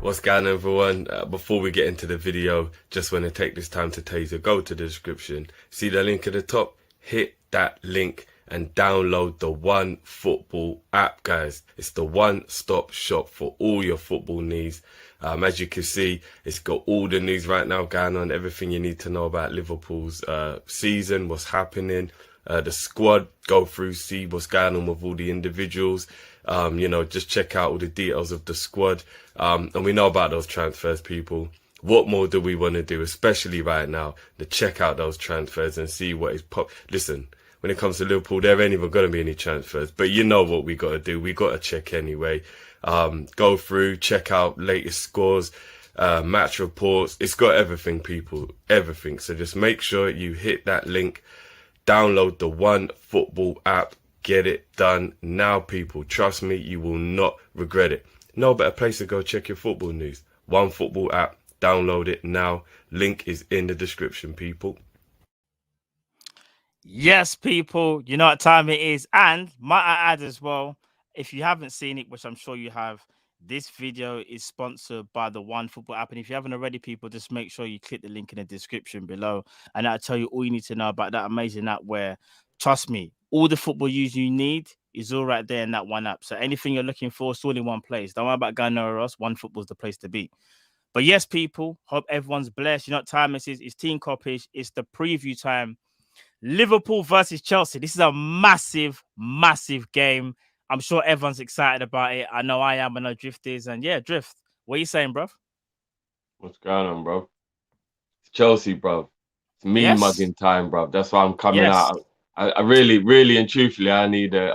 What's going on, everyone? Before we get into the video, just want to take this time to tell you to go to the description, see the link at the top, hit that link and download the One Football app, guys. It's the one-stop shop for all your football needs. As you can see, it's got all the news right now going on, everything you need to know about Liverpool's season, what's happening, the squad, go through, see what's going on with all the individuals. Just check out all the details of the squad. And we know about those transfers, people. What more do we want to do, especially right now, to check out those transfers and see what is pop. Listen, when it comes to Liverpool, there ain't even going to be any transfers, but you know what we got to do. We got to check anyway. Go through, check out latest scores, match reports. It's got everything, people, everything. So just make sure you hit that link, download the One Football app, get it done now, people. Trust me, you will not regret it. No better place to go check your football news. One Football app, download it now. Link is in the description, people. Yes, people, you know what time it is. And might I add as well, if you haven't seen it, which I'm sure you have, this video is sponsored by the One Football app. And if you haven't already, people, just make sure you click the link in the description below. And that'll tell you all you need to know about that amazing app where, trust me, all the football news you need is all right there in that one app. So anything you're looking for, it's all in one place. Don't worry about going nowhere else. One Football's the place to be. But yes, people, hope everyone's blessed. You know what time it is? It's Team Kop-Ish. It's the preview time. Liverpool versus Chelsea. This is a massive, massive game. I'm sure everyone's excited about it. I know I am, and I Drift is. And yeah, Drift, what are you saying, bro? What's going on, bro? It's Chelsea, bro. It's me mugging time, bro. That's why I'm coming out. I really, really and truthfully, I need a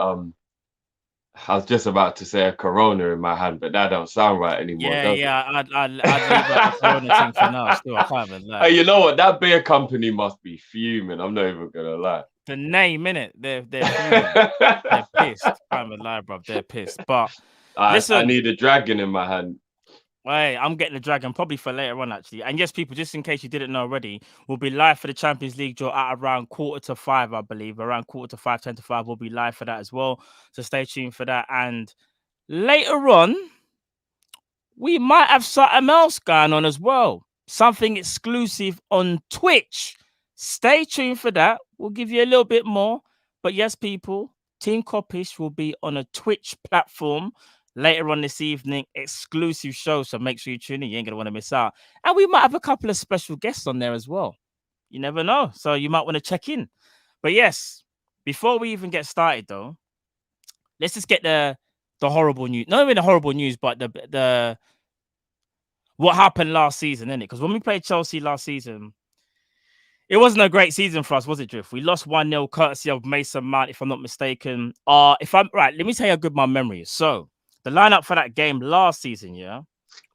I was just about to say a Corona in my hand, but that don't sound right anymore. I'd leave out the Corona thing for now. Still, I can't even lie. Hey, you know what? That beer company must be fuming. I'm not even gonna lie. The name, innit? They're fuming. They're pissed. I can't even lie, bro. They're pissed. But listen, I need a dragon in my hand. Hey, I'm getting the dragon probably for later on, actually. And yes, people, just in case you didn't know already, we'll be live for the Champions League draw at around 4:45, I believe. Around 4:45, 10 to 5, we'll be live for that as well. So stay tuned for that. And later on, we might have something else going on as well. Something exclusive on Twitch. Stay tuned for that. We'll give you a little bit more. But yes, people, Team Kopish will be on a Twitch platform later on this evening, exclusive show. So make sure you tune in. You ain't going to want to miss out. And we might have a couple of special guests on there as well. You never know. So you might want to check in. But yes, before we even get started, though, let's just get the horrible news. Not even the horrible news, but the what happened last season, innit? Because when we played Chelsea last season, it wasn't a great season for us, was it, Drift? We lost 1-0 courtesy of Mason Mount, if I'm not mistaken. If I'm right, let me tell you how good my memory is. So the lineup for that game last season,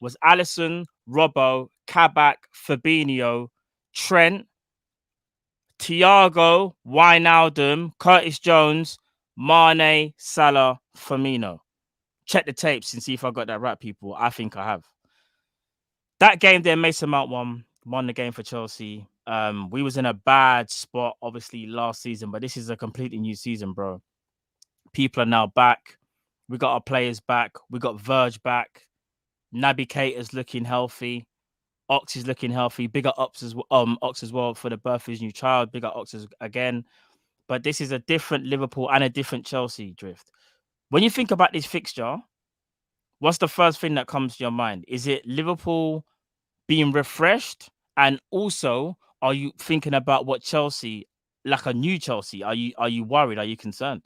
was Alisson, Robbo, Kabak, Fabinho, Trent, Thiago, Wijnaldum, Curtis Jones, Mane, Salah, Firmino. Check the tapes and see if I got that right, people. I think I have. That game there, Mason Mount won the game for Chelsea. We was in a bad spot, obviously, last season, but this is a completely new season, bro. People are now back. We got our players back. We got Verge back. Naby Keita's looking healthy. Ox is looking healthy. Bigger Ox as well for the birth of his new child. Bigger Ox again. But this is a different Liverpool and a different Chelsea, Drift. When you think about this fixture, what's the first thing that comes to your mind? Is it Liverpool being refreshed? And also, are you thinking about what Chelsea, like a new Chelsea? Are you worried? Are you concerned?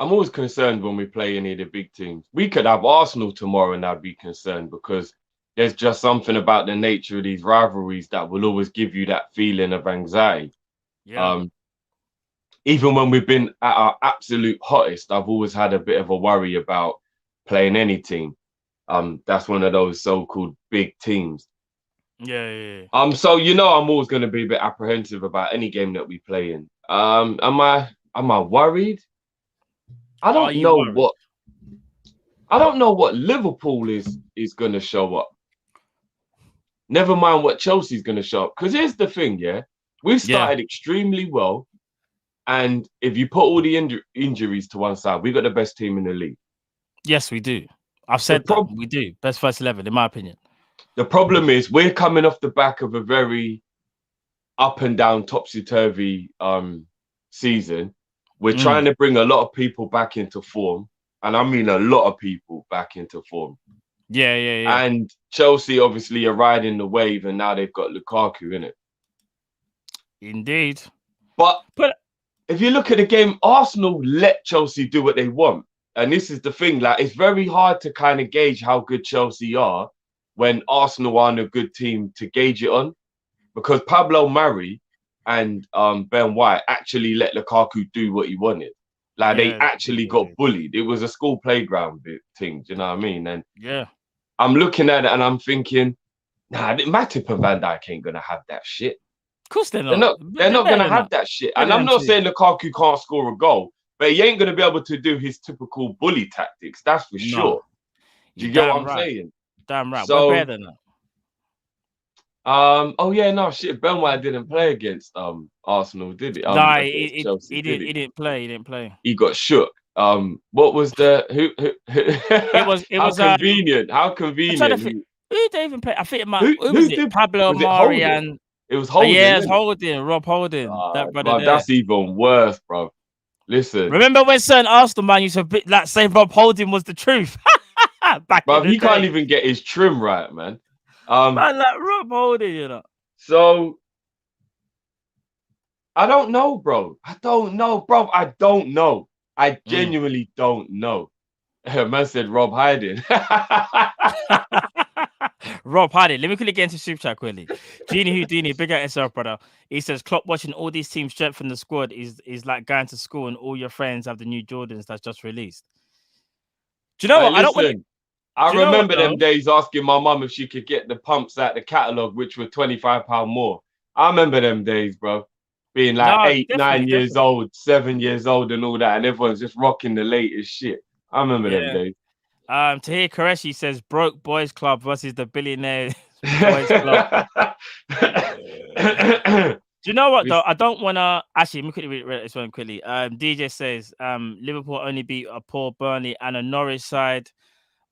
I'm always concerned when we play any of the big teams. We could have Arsenal tomorrow and I'd be concerned because there's just something about the nature of these rivalries that will always give you that feeling of anxiety. Yeah. Even when we've been at our absolute hottest, I've always had a bit of a worry about playing any team. That's one of those so-called big teams. Yeah. So I'm always going to be a bit apprehensive about any game that we play in. Am I worried? I don't know what Liverpool is going to show up. Never mind what Chelsea's going to show up. Because here's the thing, we've started extremely well, and if you put all the injuries to one side, we got the best team in the league. Yes, we do. I've said that we do best first 11, in my opinion. The problem is we're coming off the back of a very up and down, topsy-turvy season. We're trying to bring a lot of people back into form, and I mean a lot of people back into form. Yeah. And Chelsea obviously are riding the wave, and now they've got Lukaku in it. Indeed. But if you look at the game, Arsenal let Chelsea do what they want. And this is the thing, like, it's very hard to kind of gauge how good Chelsea are when Arsenal aren't a good team to gauge it on. Because Pablo Mari and Ben White actually let Lukaku do what he wanted. Like, they actually got bullied. It was a school playground thing, do you know what I mean? And I'm looking at it and I'm thinking, nah, Matip and Van Dijk ain't going to have that shit. Of course they're not. They're not going to have that shit. And I'm not saying Lukaku can't score a goal, but he ain't going to be able to do his typical bully tactics. That's for sure. Do you get what I'm saying? Damn right. So, we're better than that. Oh yeah, no shit. Ben White didn't play against Arsenal, did he? No, he didn't play. He didn't play. He got shook. What was the who? It was convenient. How convenient. Who did they even play? I think it might. Who was it? Pablo Mari and it was Holding. Yeah, it's Holding. Rob Holding. That brother. That's even worse, bro. Listen. Remember when certain Arsenal man used to like say Rob Holding was the truth? Back bro, he can't even get his trim right, man. Man, like Rob Holding, you know. So I don't know, bro. I don't know. I genuinely don't know. Man said Rob Hiding. Rob Hiding. Let me quickly get into Super Chat quickly. Genie Houdini, big out yourself, brother. He says, Klopp watching all these teams strengthen the squad is like going to school and all your friends have the new Jordans that's just released. Do you know what? I remember them days asking my mum if she could get the pumps at the catalogue, which were £25 more. I remember them days, bro. Being like 8, 9 years old, 7 years old and all that. And everyone's just rocking the latest shit. I remember them days. Tahir Qureshi says, broke boys club versus the billionaire boys club. Do you know what, though? I don't want to... Actually, let me quickly read this one quickly. DJ says, Liverpool only beat a poor Burnley and a Norwich side.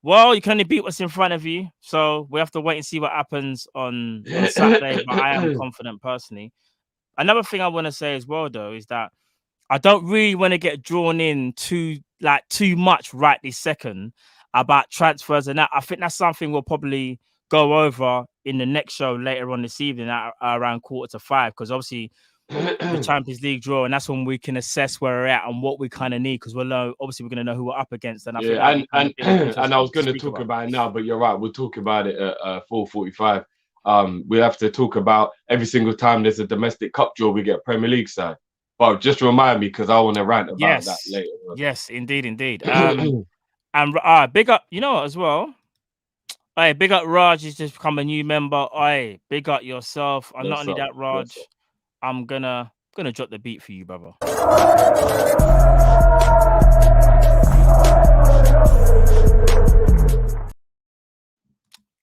Well, you can only beat what's in front of you. So we have to wait and see what happens on Saturday. But I am confident personally. Another thing I want to say as well, though, is that I don't really want to get drawn in too much right this second about transfers and that. I think that's something we'll probably go over in the next show later on this evening at around 4:45, because obviously the Champions League draw, and that's when we can assess where we're at and what we kind of need, because we'll know, obviously we're going to know who we're up against. And I I was going to talk about it now, but you're right, we'll talk about it at 4:45. We have to talk about every single time there's a domestic cup draw, we get a Premier League side. But just remind me, because I want to rant about that later. Yes, indeed. And big up, you know what, as well. Hey, big up Raj, he's just become a new member. Hey, big up yourself. And not only that, Raj, I'm gonna drop the beat for you, brother.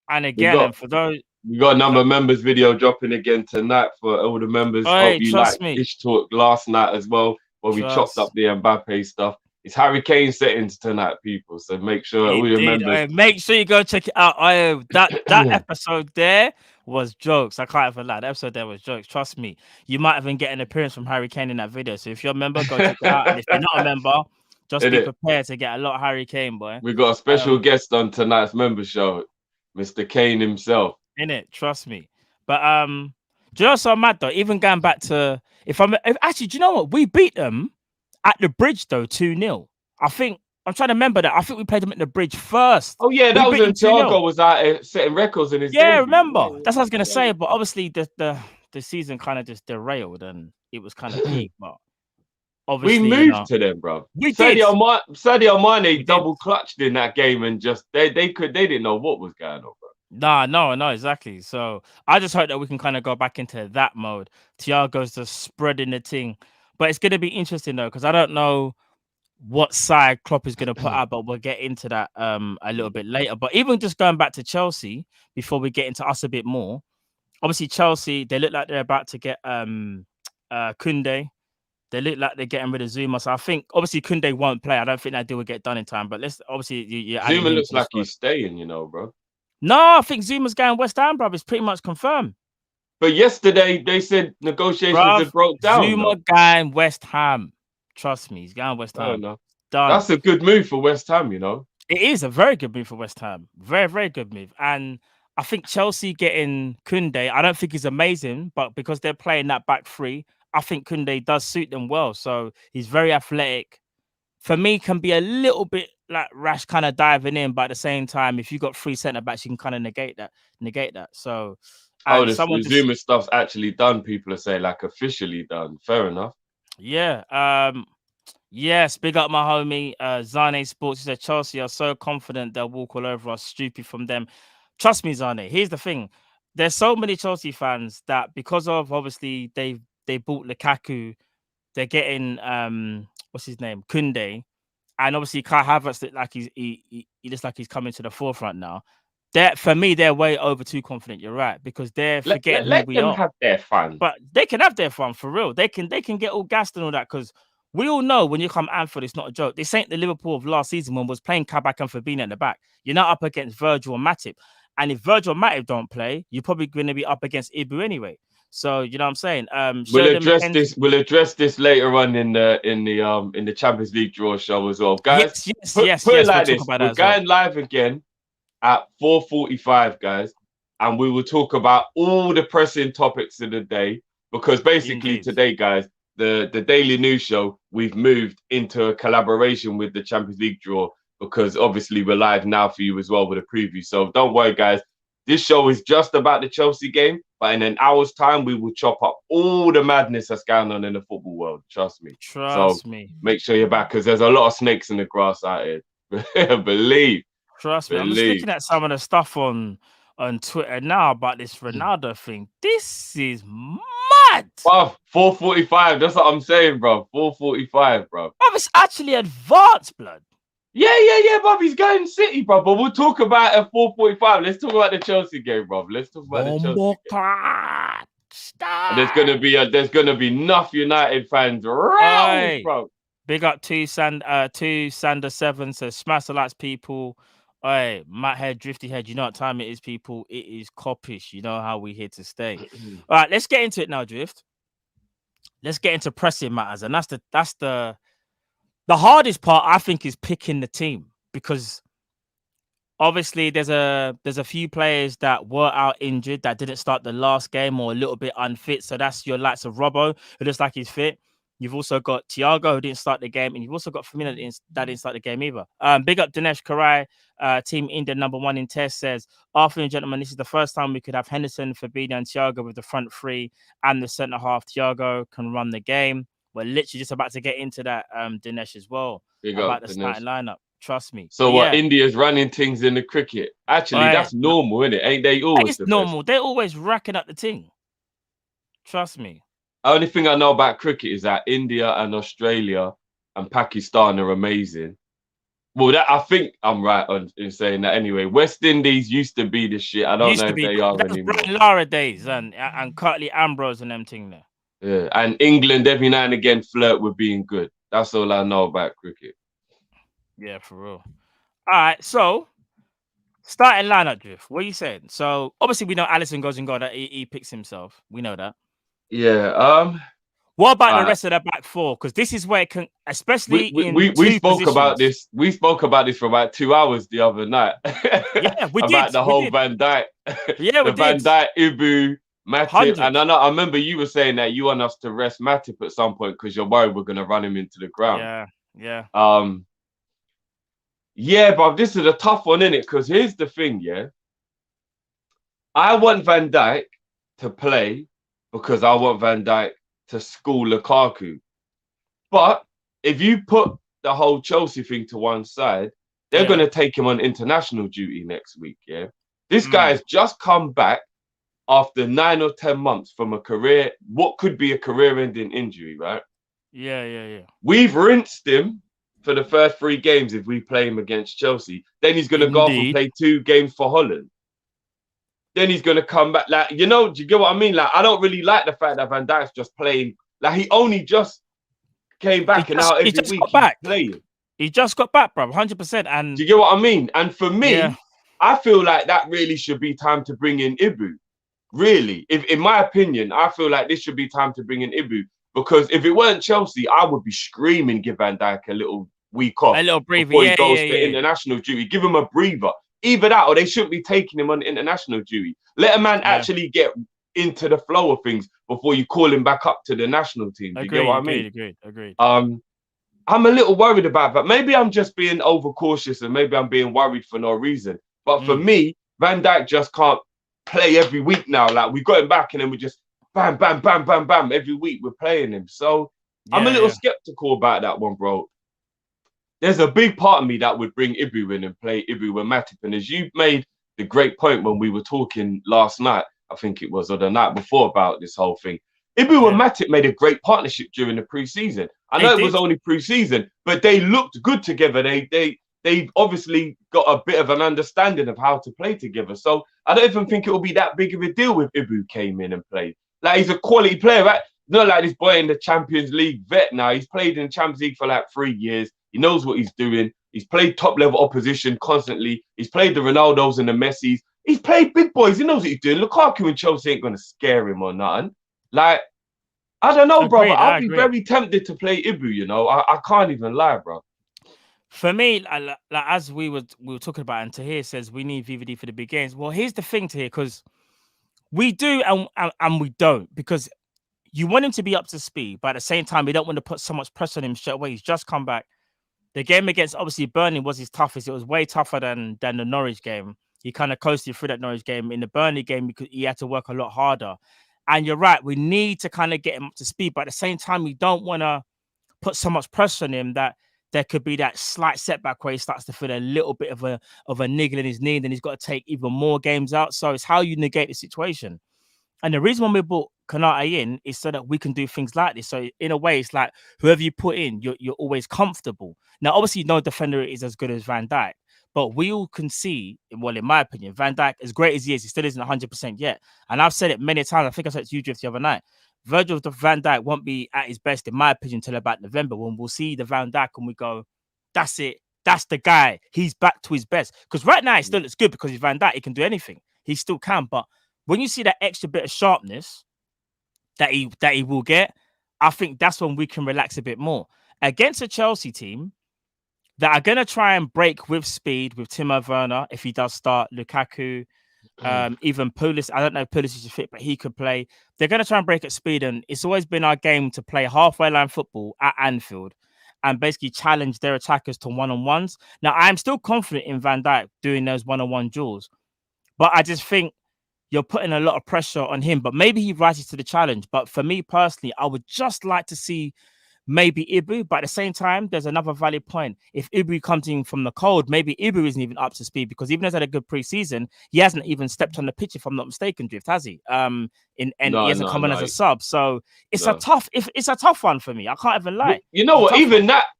And again, for those, we got a number of members video dropping again tonight for all the members. Hope you like Ish Talk last night as well, where we chopped up the Mbappe stuff. It's Harry Kane settings tonight, people. So make sure all your members. Make sure you go check it out. That episode there was jokes. I can't even lie. The episode there was jokes. Trust me. You might even get an appearance from Harry Kane in that video. So if you're a member, go check it out. And if you're not a member, just be prepared to get a lot of Harry Kane, boy. We got a special guest on tonight's member show, Mr. Kane himself. In it, trust me. But do you know what's so mad though? Even going back to actually, do you know what? We beat them at the Bridge though, 2-0. I think I'm trying to remember that. I think we played them at the Bridge first. Oh yeah, that was when Thiago was out setting records in his debut. Remember. That's what I was gonna say. But obviously the season kind of just derailed and it was kind of peak. But obviously we moved to them, bro. Sadio Mane double clutched in that game and just they didn't know what was going on, bro. No, exactly. So I just hope that we can kind of go back into that mode. Thiago's just spreading the thing. But it's going to be interesting, though, because I don't know what side Klopp is going to put out, but we'll get into that a little bit later. But even just going back to Chelsea, before we get into us a bit more, obviously Chelsea, they look like they're about to get Koundé They look like they're getting rid of Zuma. So I think obviously Kunde won't play. I don't think that deal will get done in time. But let's obviously you're adding Zuma him looks to the like squad. he's staying, you know, bro. No, I think Zuma's going West Ham, bro. It's pretty much confirmed. But yesterday they said negotiations Bruv, had broke down, Zuma though. going West Ham. Trust me, he's going West I don't Ham. know. Done. That's a good move for West Ham, you know. It is a very good move for West Ham. Very, very good move. And I think Chelsea getting Kunde, I don't think he's amazing, but because they're playing that back three, I think Kunde does suit them well. So he's very athletic. For me, can be a little bit like rash, kind of diving in, but at the same time, if you got three centre backs, you can kind of negate that. So, Oh, and the someone just Zuma stuff's actually done. People are saying like officially done. Fair enough. yeah, yes, big up my homie Zane Sports. He said Chelsea are so confident they'll walk all over us. Stupid from them. Trust me, Zane. Here's the thing: there's so many Chelsea fans that because of obviously they bought Lukaku, they're getting what's his name, Kunde, and obviously Kai Havertz look like he looks like he's coming to the forefront now. That for me, they're way over too confident. You're right because they're forgetting who Let we them are. have their fun. But they can have their fun for real. They can get all gassed and all that because we all know when you come Anfield, it's not a joke. This ain't the Liverpool of last season when was playing Kabak and Fabinho at the back. You're not up against Virgil and Matip. And if Virgil and Matip don't play, you're probably going to be up against Ibu anyway. So you know what I'm saying? We'll address this later on in the Champions League draw show as well, guys. Yes. Put it We'll like talk this: about we're that as well. going live again at 4:45, guys, and we will talk about all the pressing topics of the day. Because basically today, guys, the Daily News Show, we've moved into a collaboration with the Champions League draw because obviously we're live now for you as well with a preview. So don't worry, guys. This show is just about the Chelsea game, but in an hour's time, we will chop up all the madness that's going on in the football world. Trust me. Trust me. Make sure you're back because there's a lot of snakes in the grass out here. Believe. Trust me. I'm just looking at some of the stuff on Twitter now about this Ronaldo thing. This is mad. Bro, 4:45. That's what I'm saying, bro. 4:45, bro. Oh, it's actually advanced, blood. Yeah, bro. He's going City, bro. But we'll talk about it at 4:45. Let's talk about the Chelsea game, bro. Let's talk about the Chelsea game. And there's gonna be enough United fans around, bro. Big up to Sander 7 says smash the lights, people. Hey, Matt Head, Drifty Head, you know what time it is, people. It is Kopish. You know how we here to stay. All right, let's get into it now, Drift. Let's get into pressing matters, and that's the hardest part. I think is picking the team because obviously there's a few players that were out injured that didn't start the last game or a little bit unfit. So that's your likes of Robbo, who looks like he's fit. You've also got Thiago, who didn't start the game, and you've also got Firmino that didn't start the game either. Big up Dinesh Karai, Team India #1 in test says, afternoon, gentlemen, this is the first time we could have Henderson, Fabinho, and Thiago with the front three and the centre half. Thiago can run the game. We're literally just about to get into that, Dinesh, as well, about the starting lineup. Trust me. So what? India's running things in the cricket. Actually, that's normal, isn't it? Ain't they always? It's normal. They're always racking up the thing. Trust me. Only thing I know about cricket is that India and Australia and Pakistan are amazing. Well, I think I'm right in saying that anyway. West Indies used to be the shit. I don't know if they are anymore. Brian Lara days and Curtly Ambrose and them thing there. Yeah, and England every now and again flirt with being good. That's all I know about cricket. Yeah, for real. All right, so starting lineup, Drift. What are you saying? So obviously we know Alisson goes and goal. That he picks himself. We know that. Yeah. What about the rest of the back four? Because this is where it can, especially we spoke about this. We spoke about this for about 2 hours the other night. Yeah, we did. About the whole Van Dijk. Yeah, we did. Van Dijk, Ibu, Matip, and I remember you were saying that you want us to rest Matip at some point because you're worried we're gonna run him into the ground. Yeah. Yeah, but this is a tough one, isn't it? Because here's the thing, I want Van Dijk to play because I want Van Dijk to school Lukaku. But if you put the whole Chelsea thing to one side, they're going to take him on international duty next week, This guy has just come back after 9 or 10 months from what could be a career-ending injury, right? Yeah. We've rinsed him for the first 3 games if we play him against Chelsea. Then he's going to go off and play 2 games for Holland. Then he's going to come back. Do you get what I mean? I don't really like the fact that Van Dijk's just playing. He only just came back, and now He every just week got he's back. playing. He just got back, bro. 100%. And Do you get what I mean? And for yeah, me, I feel like that really should be time to bring in Ibu. Really, if in my opinion, I feel like this should be time to bring in Ibu, because if it weren't Chelsea, I would be screaming give Van Dijk a little week off a little breather. before he Yeah, goes yeah, to yeah. international duty. Give him a breather. Either that, or they shouldn't be taking him on international duty. Let a man Yeah. actually get into the flow of things before you call him back up to the national team. Do you get what I mean? Agreed. I'm a little worried about that. Maybe I'm just being overcautious, and maybe I'm being worried for no reason. But for me, Van Dijk just can't play every week now. Like, we got him back, and then we just bam, bam, bam, bam, bam. Every week we're playing him. So I'm a little skeptical about that one, bro. There's a big part of me that would bring Ibu in and play Ibu with Matip. And as you made the great point when we were talking last night, I think it was, or the night before, about this whole thing. Ibu and Matip made a great partnership during the preseason. I know it was only preseason, but they looked good together. They obviously got a bit of an understanding of how to play together. So I don't even think it will be that big of a deal if Ibu came in and played. Like, he's a quality player, right? Not like this boy in the Champions League vet now. He's played in the Champions League for like 3 years. He knows what he's doing. He's played top-level opposition constantly. He's played the Ronaldos and the Messis. He's played big boys. He knows what he's doing. Lukaku and Chelsea ain't going to scare him or nothing. Like, I don't know, brother. I'll be very tempted to play Ibu, you know. I can't even lie, bro. For me, like, as we were talking about, and Tahir says we need VVD for the big games. Well, here's the thing, Tahir, because we do and we don't, because you want him to be up to speed, but at the same time, we don't want to put so much pressure on him straight away. He's just come back. The game against, obviously, Burnley was his toughest. It was way tougher than the Norwich game. He kind of coasted through that Norwich game. In the Burnley game, because he had to work a lot harder. And you're right, we need to kind of get him up to speed, but at the same time, we don't want to put so much pressure on him that there could be that slight setback where he starts to feel a little bit of a niggle in his knee, and then he's got to take even more games out. So it's how you negate the situation. And the reason why we brought Konate in is so that we can do things like this. So in a way, it's like whoever you put in, you're always comfortable. Now, obviously, no defender is as good as Van Dijk, but we all can see, well, in my opinion, Van Dijk, as great as he still isn't 100% yet. And I've said it many times. I think I said it to you, Drift, the other night. Virgil van Dijk won't be at his best, in my opinion, until about November, when we'll see the Van Dijk and we go, that's it. That's the guy. He's back to his best. Because right now, it still looks good because he's Van Dijk. He can do anything. He still can. But when you see that extra bit of sharpness that he will get, I think that's when we can relax a bit more. Against a Chelsea team that are going to try and break with speed with Timo Werner, if he does start, Lukaku, even Pulisic. I don't know if Pulisic is fit, but he could play. They're going to try and break at speed, and it's always been our game to play halfway line football at Anfield and basically challenge their attackers to one-on-ones. Now, I'm still confident in Van Dijk doing those one-on-one duels, but I just think you're putting a lot of pressure on him, but maybe he rises to the challenge. But for me personally, I would just like to see maybe Ibu, but at the same time, there's another valid point. If Ibu comes in from the cold, maybe Ibu isn't even up to speed, because even though he's had a good preseason, he hasn't even stepped on the pitch, if I'm not mistaken, Drift, has he? He hasn't come on as a sub. So it's a tough one for me. I can't even lie. You know what?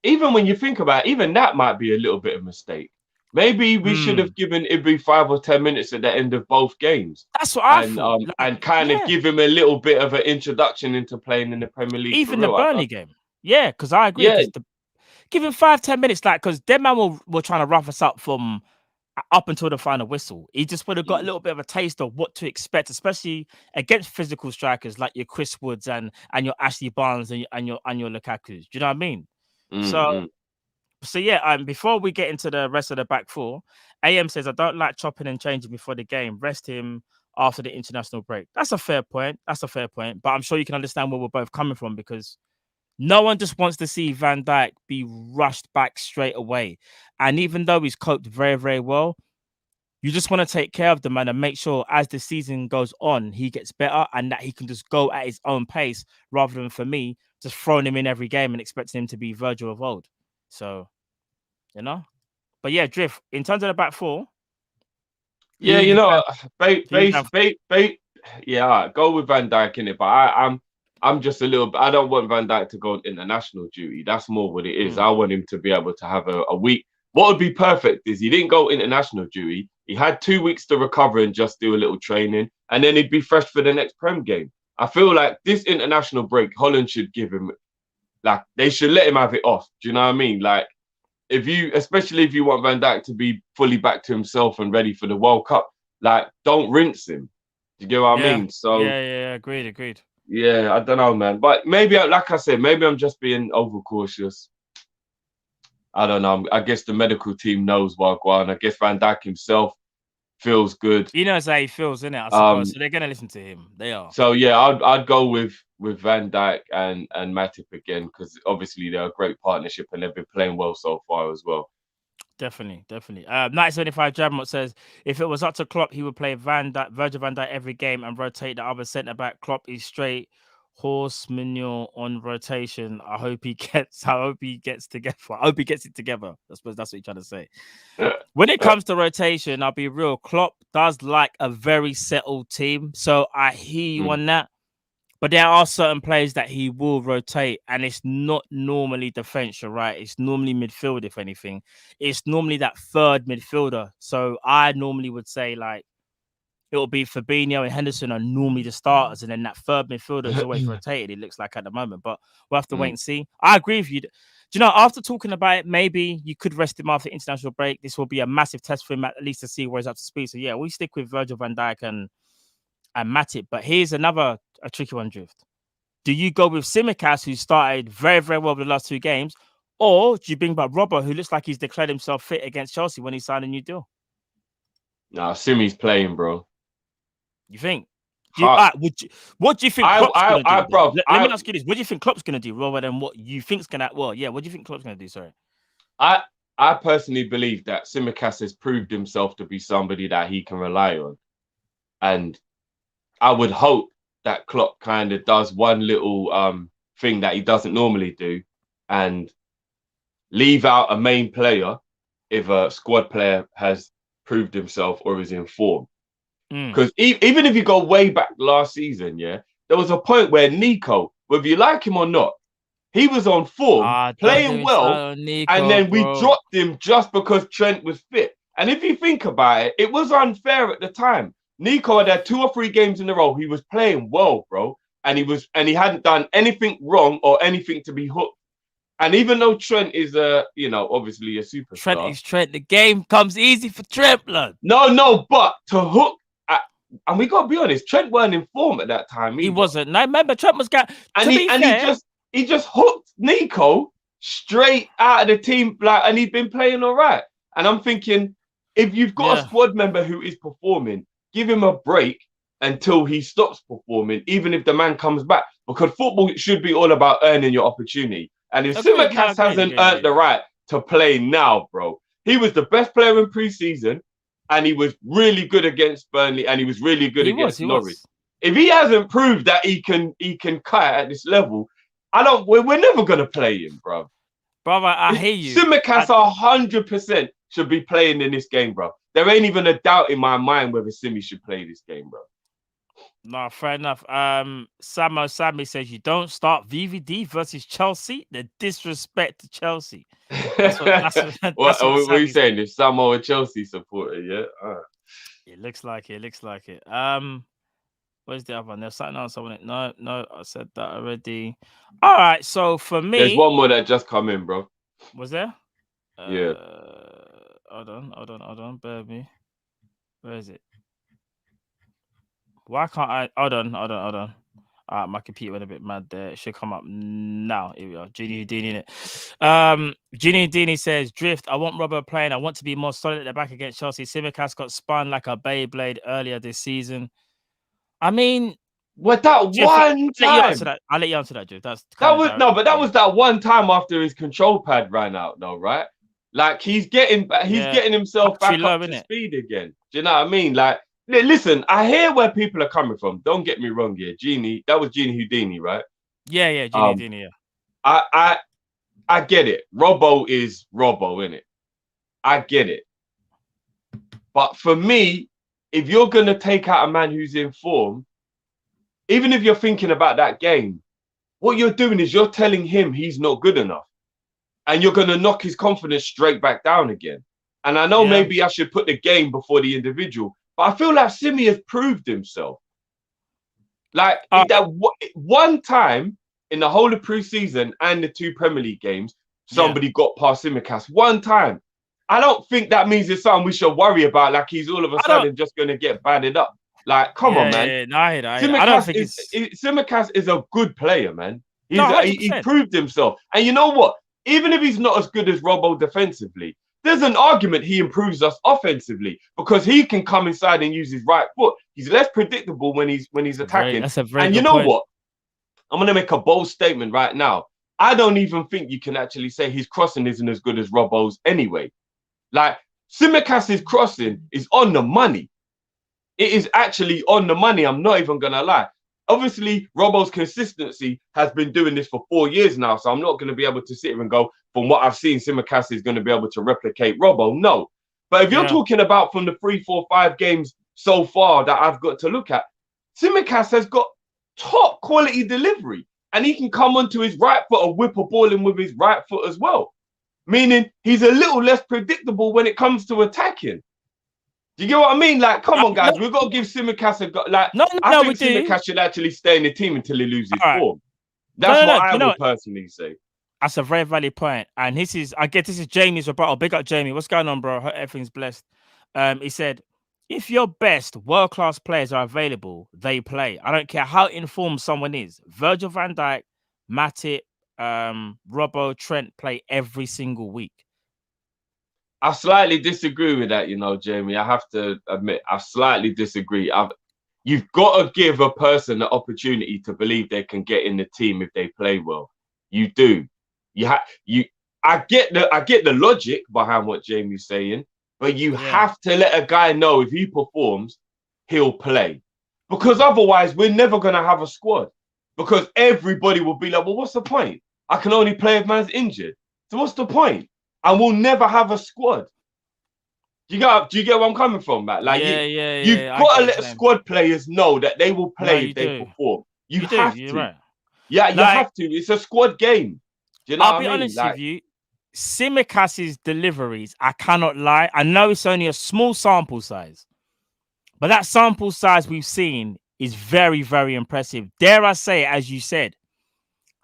Even when you think about it, even that might be a little bit of a mistake. Maybe we should have given Ibu 5 or 10 minutes at the end of both games. That's what I thought. And kind of give him a little bit of an introduction into playing in the Premier League. Even the Burnley game. Yeah, because I agree. Yeah. Give him 5-10 minutes, because them man were trying to rough us up from up until the final whistle. He just would have got a little bit of a taste of what to expect, especially against physical strikers like your Chris Woods and your Ashley Barnes and your Lukaku's. Do you know what I mean? So yeah, before we get into the rest of the back four, AM says, I don't like chopping and changing before the game. Rest him after the international break. That's a fair point. But I'm sure you can understand where we're both coming from, because no one just wants to see Van Dijk be rushed back straight away. And even though he's coped very, very well, you just want to take care of the man and make sure as the season goes on, he gets better and that he can just go at his own pace, rather than, for me, just throwing him in every game and expecting him to be Virgil of old. So, but yeah, Drift, in terms of the back four. Yeah, yeah, go with Van Dijk in it, but I'm just a little bit, I don't want Van Dijk to go on international duty. That's more what it is. I want him to be able to have a week. What would be perfect is he didn't go international duty. He had 2 weeks to recover and just do a little training, and then he'd be fresh for the next Prem game. I feel like this international break, Holland should give him Like, they should let him have it off. Do you know what I mean? Like, especially if you want Van Dijk to be fully back to himself and ready for the World Cup, like, don't rinse him. Do you get what I Yeah, mean? So, agreed. yeah, I don't know, man. But maybe, like I said, maybe I'm just being overcautious. I don't know. I guess the medical team knows Wagwan. I guess Van Dijk himself feels good. He knows how he feels, innit? I suppose. So they're gonna listen to him. They are. So yeah, I'd go with Van Dijk and Matip again, because obviously they're a great partnership and they've been playing well so far as well. Definitely. 1975 Jabmot says if it was up to Klopp, he would play Virgil van Dijk every game and rotate the other centre back. Klopp is straight horse manure on rotation. I hope he gets together. I hope he gets it together. I suppose that's what you're trying to say. When it comes to rotation, I'll be real. Klopp does like a very settled team, so I hear you on that. But there are certain players that he will rotate, and it's not normally defense, right? It's normally midfield, if anything. It's normally that third midfielder. So I normally would say, like, it will be Fabinho and Henderson are normally the starters, and then that third midfielder is always rotated, it looks like at the moment. But we'll have to wait and see. I agree with you. Do you know, after talking about it, maybe you could rest him after international break. This will be a massive test for him, at least to see where he's up to speed. So, yeah, we stick with Virgil van Dijk and Matip. But here's a tricky one, Drift. Do you go with Tsimikas, who started very, very well the last 2 games, or do you bring back Robbo, who looks like he's declared himself fit against Chelsea when he signed a new deal? Nah, Simi's playing, bro. You think? What do you think Klopp's going to do? Bro, Let me ask you this. What do you think Klopp's going to do rather than what you think's going to... Well, yeah, what do you think Klopp's going to do? Sorry. I personally believe that Tsimikas has proved himself to be somebody that he can rely on. And I would hope that Klopp kind of does one little thing that he doesn't normally do and leave out a main player if a squad player has proved himself or is in form. Because even if you go way back last season, yeah, there was a point where Nico, whether you like him or not, he was on form, playing well, Nico, and then we dropped him just because Trent was fit. And if you think about it, it was unfair at the time. Nico had 2 or 3 games in a row. He was playing well, bro, and he hadn't done anything wrong or anything to be hooked. And even though Trent is obviously a superstar, Trent is Trent. The game comes easy for Trent, blood. No, but to hook. And we gotta be honest, Trent weren't in form at that time. He wasn't. No, remember, Trent was he just hooked Nico straight out of the team, and he's been playing all right. And I'm thinking, if you've got a squad member who is performing, give him a break until he stops performing, even if the man comes back. Because football should be all about earning your opportunity. And if Tsimikas hasn't earned the right to play now, bro, he was the best player in pre-season. And he was really good against Burnley, and he was really good against Norwich. If he hasn't proved that he can cut at this level, we're never gonna play him, bro. Brother, I hear you. Tsimikas 100% should be playing in this game, bro. There ain't even a doubt in my mind whether Simi should play this game, bro. No, fair enough. Samo Sammy says you don't start VVD versus Chelsea. The disrespect to Chelsea. What are you saying? If Samo a Chelsea supporter, yeah. It looks like it. Where's the other one? There's something else. No, I said that already. All right. So for me, there's one more that just come in, bro. Was there? Yeah. Hold on. Bear with me. Where is it? Why can't I? Hold on. My computer went a bit mad there. It should come up now. Here we are. Genie Houdini in it. Genie Houdini says, Drift, I want Robert playing. I want to be more solid at the back against Chelsea. Tsimikas got spun like a Beyblade earlier this season. I mean, what that Drift, one time? I'll let you answer that, Drift. That was that one time after his control pad ran out, though, right? Like he's getting himself back up to speed again. Do you know what I mean? Like, listen, I hear where people are coming from. Don't get me wrong here. Genie, that was Genie Houdini, right? Yeah, Genie Houdini, yeah. I get it. Robbo is Robbo, innit? I get it. But for me, if you're going to take out a man who's in form, even if you're thinking about that game, what you're doing is you're telling him he's not good enough. And you're going to knock his confidence straight back down again. And I know maybe I should put the game before the individual, but I feel like Simi has proved himself. Like that one time in the whole of pre-season and the 2 Premier League games, somebody Yeah. got past Simicast one time. I don't think that means it's something we should worry about. Like he's all of a I don't. sudden just going to get batted up. Like, come on, Yeah, man. yeah. No, I don't think it's. Simicast is a good player, man. No, He 100%. proved himself. And you know what? Even if he's not as good as Robbo defensively, there's an argument he improves us offensively because he can come inside and use his right foot. He's less predictable when he's attacking. That's a very And good you know point. what? I'm going to make a bold statement right now. I don't even think you can actually say his crossing isn't as good as Robbo's anyway. Like, Simicast's crossing is on the money. It is actually on the money. I'm not even going to lie. Obviously, Robbo's consistency has been doing this for 4 years now. So I'm not going to be able to sit here and go, from what I've seen, Simicast is going to be able to replicate Robbo. No. But if you're talking about from the 3, 4, 5 games so far that I've got to look at, Simicast has got top quality delivery. And he can come onto his right foot and whip a ball in with his right foot as well. Meaning he's a little less predictable when it comes to attacking. Do you get what I mean? Like, come on, guys. We've got to give Simicast a... Like, I think Simicast should actually stay in the team until he loses form. That's what I would personally say. That's a very valid point. And this is Jamie's rebuttal. Big up, Jamie. What's going on, bro? I hope everything's blessed. He said, if your best world-class players are available, they play. I don't care how informed someone is. Virgil van Dijk, Matip, Robbo, Trent play every single week. I slightly disagree with that, you know, Jamie. I have to admit, I slightly disagree. You've got to give a person the opportunity to believe they can get in the team if they play well. You do. I get the logic behind what Jamie's saying, but you have to let a guy know if he performs, he'll play. Because otherwise, we're never going to have a squad. Because everybody will be like, well, what's the point? I can only play if man's injured. So what's the point? And we'll never have a squad. Do you get where I'm coming from, Matt? Like, you've got to let squad players know that they will play if they perform. You have to. Right. Yeah, you have to. It's a squad game. Do you know what I mean? I'll be honest with you. Simicast's deliveries, I cannot lie. I know it's only a small sample size, but that sample size we've seen is very, very impressive. Dare I say, as you said,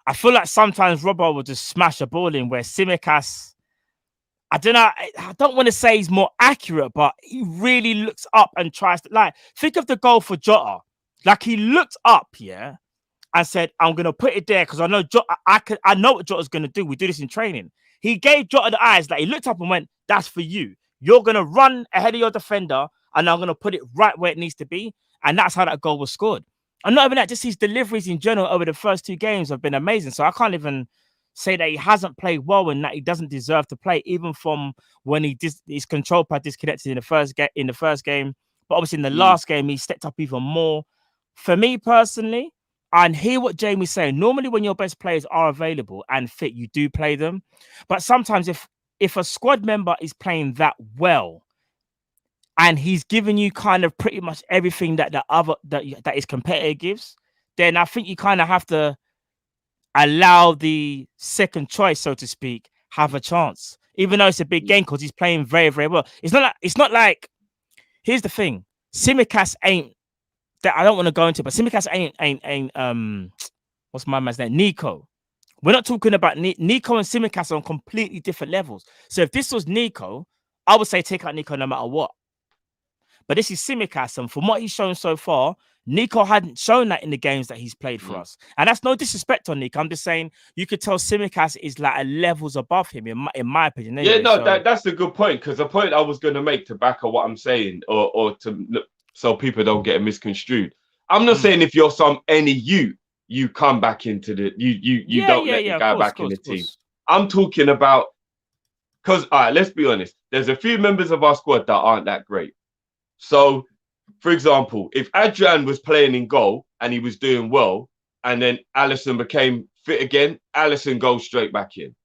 I feel like sometimes Robbo will just smash a ball in where Simicast, I don't know, I don't want to say he's more accurate, but he really looks up and tries to, like, think of the goal for Jota. Like, he looked up, and said, I'm going to put it there because I know Jota, I know what Jota's going to do. We do this in training. He gave Jota the eyes, like, he looked up and went, that's for you. You're going to run ahead of your defender, and I'm going to put it right where it needs to be. And that's how that goal was scored. And not even that, just his deliveries in general over the first 2 games have been amazing. So I can't even say that he hasn't played well and that he doesn't deserve to play, even from when his control pad disconnected in the first game. But obviously in the last game, he stepped up even more. For me personally, and hear what Jamie's saying. Normally, when your best players are available and fit, you do play them. But sometimes, if a squad member is playing that well, and he's giving you kind of pretty much everything that that his competitor gives, then I think you kind of have to allow the second choice, so to speak, have a chance. Even though it's a big game because he's playing very, very well. It's not like. Here's the thing: Simicast ain't. That I don't want to go into, but Simicast ain't what's my man's name? Nico. We're not talking about Nico and Simicast on completely different levels. So if this was Nico, I would say take out Nico no matter what. But this is Simicast, and from what he's shown so far, Nico hadn't shown that in the games that he's played for us. And that's no disrespect on Nico. I'm just saying you could tell Simicast is like a levels above him, in my opinion. Anyway. Yeah, no, that's a good point, because the point I was going to make to back up what I'm saying, or to look, so people don't get it misconstrued. I'm not saying if you're you come back into the you don't let the guy back in the team. I'm talking about, because let's be honest, there's a few members of our squad that aren't that great. So, for example, if Adrian was playing in goal and he was doing well, and then Alisson became fit again, Alisson goes straight back in.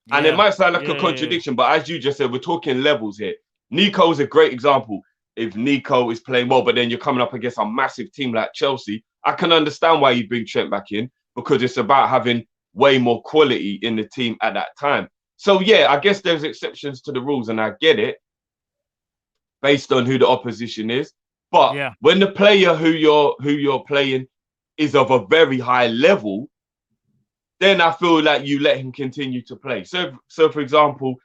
Yeah. And it might sound like a contradiction, but as you just said, we're talking levels here. Nico's a great example. If Nico is playing well, but then you're coming up against a massive team like Chelsea, I can understand why you bring Trent back in, because it's about having way more quality in the team at that time. So, yeah, I guess there's exceptions to the rules, and I get it based on who the opposition is. But when the player who you're playing is of a very high level, then I feel like you let him continue to play. So for example,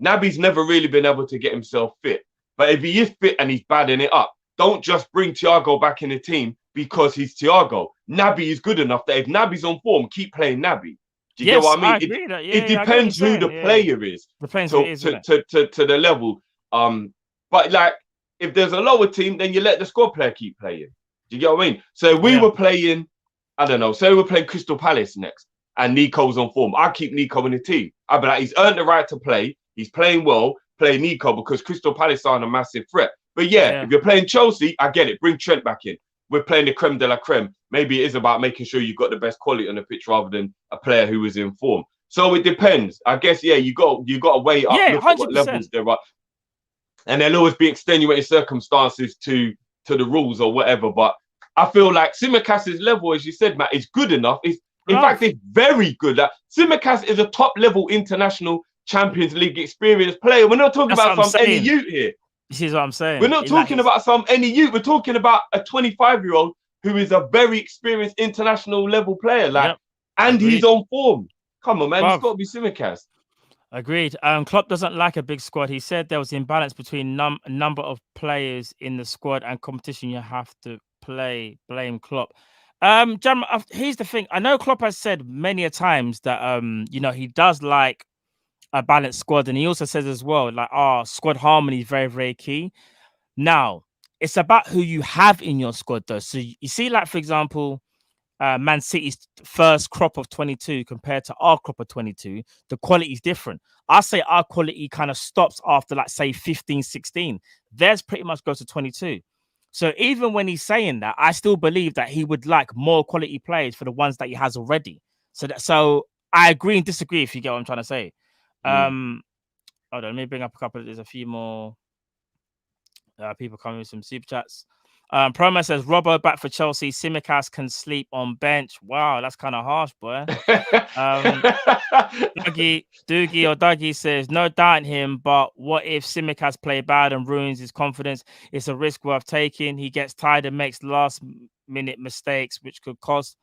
Naby's never really been able to get himself fit. But if he is fit and he's badding it up, don't just bring Thiago back in the team because he's Thiago. Naby is good enough that if Naby's on form, keep playing Naby. Do you get what I mean? It depends who the player is. Depends who it is, to the level. But like if there's a lower team, then you let the squad player keep playing. Do you get what I mean? So if we were playing, I don't know, say we're playing Crystal Palace next and Nico's on form, I'd keep Nico in the team. I'd be like, he's earned the right to play. He's playing well. Play Nico because Crystal Palace aren't a massive threat. But if you're playing Chelsea, I get it. Bring Trent back in. We're playing the creme de la creme. Maybe it is about making sure you've got the best quality on the pitch rather than a player who is in form. So it depends. I guess, you got to weigh up, look 100%. at what levels there are. And there'll always be extenuating circumstances to the rules or whatever. But I feel like Tsimikas' level, as you said, Matt, is good enough. In fact, it's very good. Like, Tsimikas is a top-level international Champions League experienced player. We're not talking about some any youth here. This is what I'm saying. We're not talking about some any youth. We're talking about a 25-year-old who is a very experienced international level player. And he's on form. Come on, man. It's got to be Tsimikas. Agreed. Klopp doesn't like a big squad. He said there was imbalance between number of players in the squad and competition you have to play. Blame Klopp. Jam, here's the thing. I know Klopp has said many a times that he does like a balanced squad, and he also says as well, like, squad harmony is very, very key. Now, it's about who you have in your squad, though. So you see, like, for example, Man City's first crop of 22 compared to our crop of 22, the quality is different. I say our quality kind of stops after, like, say, 15, 16. Theirs pretty much goes to 22. So even when he's saying that, I still believe that he would like more quality players for the ones that he has already. So I agree and disagree, if you get what I'm trying to say. Hold on, let me bring up a couple. There's a few more people coming with some super chats. Promo says Robbo back for Chelsea. Tsimikas can sleep on bench. Wow, that's kind of harsh, boy. Dougie says no doubt in him, but what if Tsimikas play bad and ruins his confidence? It's a risk worth taking. He gets tired and makes last minute mistakes, which could cost.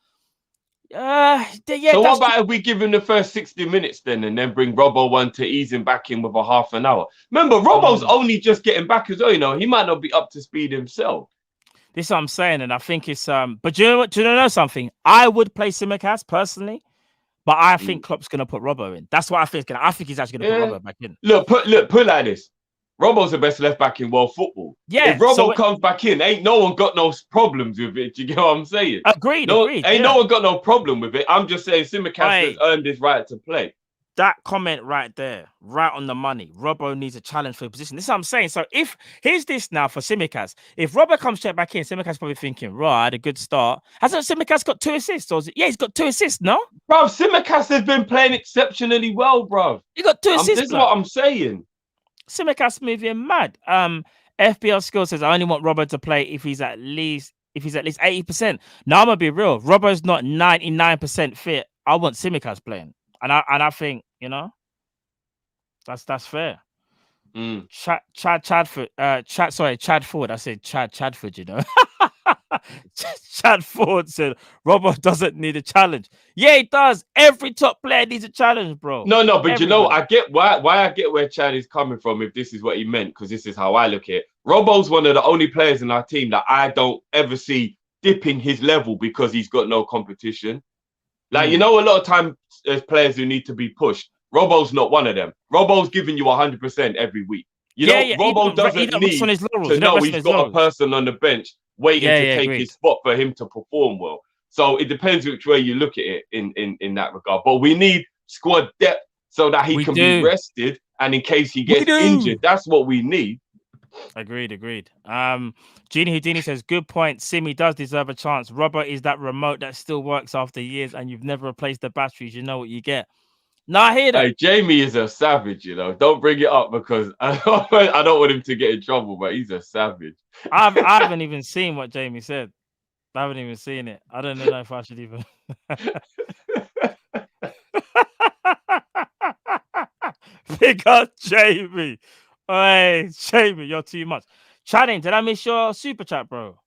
So what about if we give him the first 60 minutes then and then bring Robbo on to ease him back in with a half an hour? Remember, Robbo's only just getting back as well, he might not be up to speed himself. This is what I'm saying, and I think it's but do you know something? I would play Tsimikas personally, but I think Klopp's gonna put Robbo in. That's what I think. I think he's actually gonna put Robbo back in. Put it like this. Robbo's the best left back in world football. Yeah. If Robbo comes back in, ain't no one got no problems with it. Do you get what I'm saying? Agreed. No one got no problem with it. I'm just saying Tsimikas has earned his right to play. That comment right there, right on the money. Robbo needs a challenge for a position. This is what I'm saying. So here's this now for Tsimikas. If Robbo comes straight back in, Tsimikas probably thinking, right, I had a good start. Hasn't Tsimikas got 2 assists? He's got 2 assists, no? Bro, Tsimikas has been playing exceptionally well, bro. He got 2 assists. This is what I'm saying. Tsimikas moving mad. FBL Skill says I only want Robbo to play if he's at least 80%. Now I'm gonna be real. Robbo's not 99% fit. I want Tsimikas playing. And I think, that's fair. Chad Ford. I said Chadford, Chad Ford said Robbo doesn't need a challenge. Yeah, he does. Every top player needs a challenge, bro. No, but everybody. I get why I get where Chad is coming from if this is what he meant, because this is how I look at it. Robbo's one of the only players in our team that I don't ever see dipping his level because he's got no competition. Like, a lot of times there's players who need to be pushed. Robbo's not one of them. Robbo's giving you 100% every week. Robbo doesn't need to know he's got a person on the bench waiting to take his spot for him to perform well. So it depends which way you look at it in that regard. But we need squad depth so that he can be rested, and in case he gets injured, that's what we need. Agreed. Genie Houdini says, good point. Simi does deserve a chance. Robbo is that remote that still works after years, and you've never replaced the batteries. You know what you get. No, I hear that. Hey, Jamie is a savage, Don't bring it up because I don't want him to get in trouble, but he's a savage. I haven't even seen what Jamie said. I haven't even seen it. I don't know if I should even. Pick up Jamie. Hey, Jamie, you're too much. Chatting, did I miss your super chat, bro?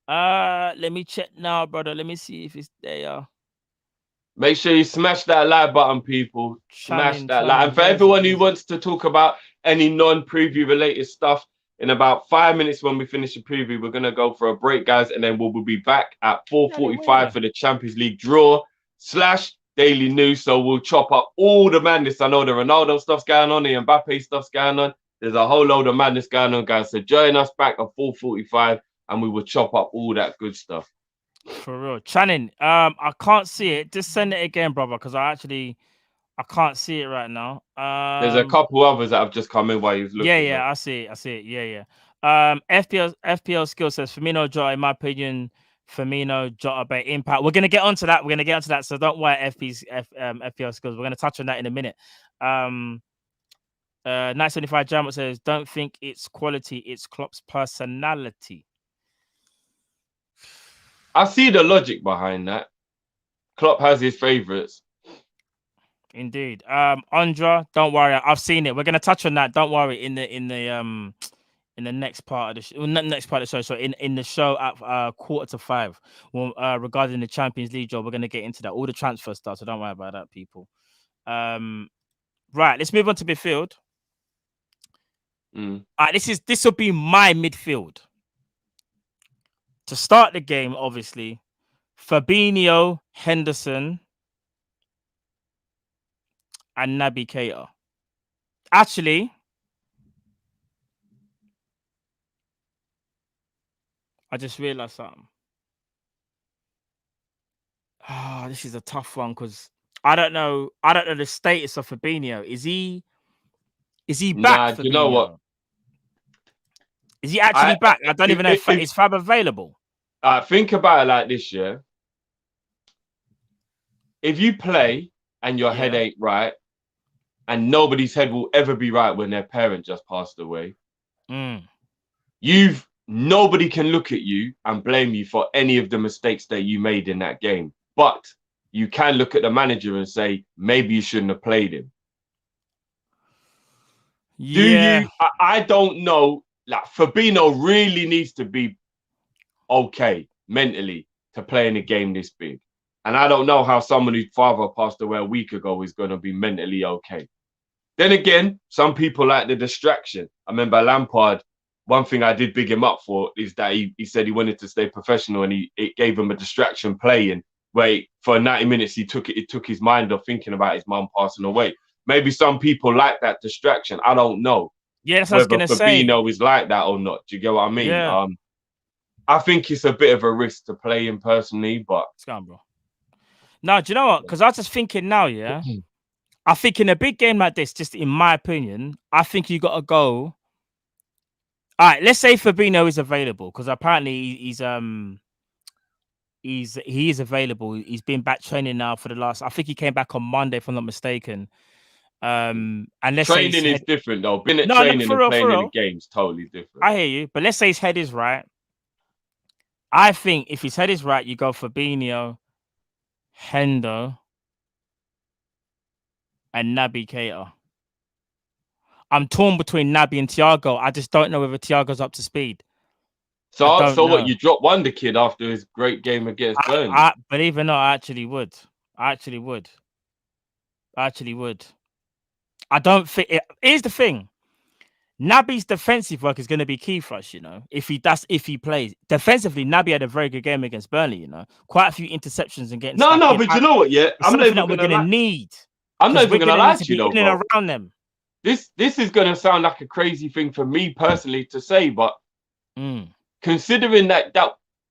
Let me check now, brother. Let me see if it's there. Make sure you smash that like button, people. Smash Channing, that like. And for easy, everyone who easy. wants to talk about any non-preview related stuff, in about 5 minutes when we finish the preview, we're gonna go for a break, guys, and then we'll be back at Bloody 4:45 way. for the Champions League draw / daily news. So we'll chop up all the madness. I know the Ronaldo stuff's going on, the Mbappe stuff's going on. There's a whole load of madness going on, guys. So join us back at 4:45, and we will chop up all that good stuff. For real. Channing, I can't see it. Just send it again, brother, because I can't see it right now. There's a couple others that have just come in while you're looking. Yeah, I see it. Yeah. FPL skill says Firmino, Jota, in my opinion, Firmino, Jota, Bay, impact. We're gonna get onto that. So don't worry, FPL skills. We're gonna touch on that in a minute. 975 Jamot says, don't think it's quality, it's Klopp's personality. I see the logic behind that. Klopp has his favourites. Indeed. Andra, don't worry. I've seen it. We're gonna touch on that. Don't worry. In the next part of the show, next part of the show. So in the show at 4:45, well, regarding the Champions League job, we're gonna get into that. All the transfer stuff. So don't worry about that, people. Right. Let's move on to midfield. All right. This will be my midfield to start the game. Obviously, Fabinho, Henderson, and Naby Keita. Actually, I just realized something. This is a tough one because I don't know the status of Fabinho. Is he back? Nah, you know what? Is he actually back? I don't even know if is Fab available. Think about it like this, yeah. If you play and your head ain't right, and nobody's head will ever be right when their parent just passed away, nobody can look at you and blame you for any of the mistakes that you made in that game. But you can look at the manager and say, maybe you shouldn't have played him. Yeah. Do you? I don't know. Like, Fabinho really needs to be okay mentally to play in a game this big. And I don't know how someone whose father passed away a week ago is going to be mentally okay. Then again, some people like the distraction. I remember Lampard, one thing I did big him up for is that he said he wanted to stay professional, and it gave him a distraction playing where for 90 minutes it took his mind off thinking about his mum passing away. Maybe some people like that distraction. I don't know. Yeah, that's what I was going to say. Fabinho is like that or not. Do you get what I mean? Yeah. I think it's a bit of a risk to play him personally, but... It's gone, bro. No, do you know what? Because I was just thinking now, yeah? I think in a big game like this, just in my opinion, I think you got to go... All right, let's say Fabinho is available, because apparently he is available. He's been back training now for the last... I think he came back on Monday, if I'm not mistaken. And let's training is different though. Been at training and playing in the game's totally different. I hear you, but let's say his head is right. I think if his head is right, you go Fabinho, Hendo, and Naby Keita. I'm torn between Naby and Thiago. I just don't know whether Thiago's up to speed. So what? You drop Wonder Kid after his great game against Burnley? Believe it or not, I actually would. I don't think here's the thing. Naby's defensive work is going to be key for us, you know. If he plays defensively, Naby had a very good game against Burnley, you know. Quite a few interceptions and getting. No, but you know what? Yeah, I'm not even going to need. I'm not even going to lie to you though, in and around them. This is going to sound like a crazy thing for me personally to say, but considering that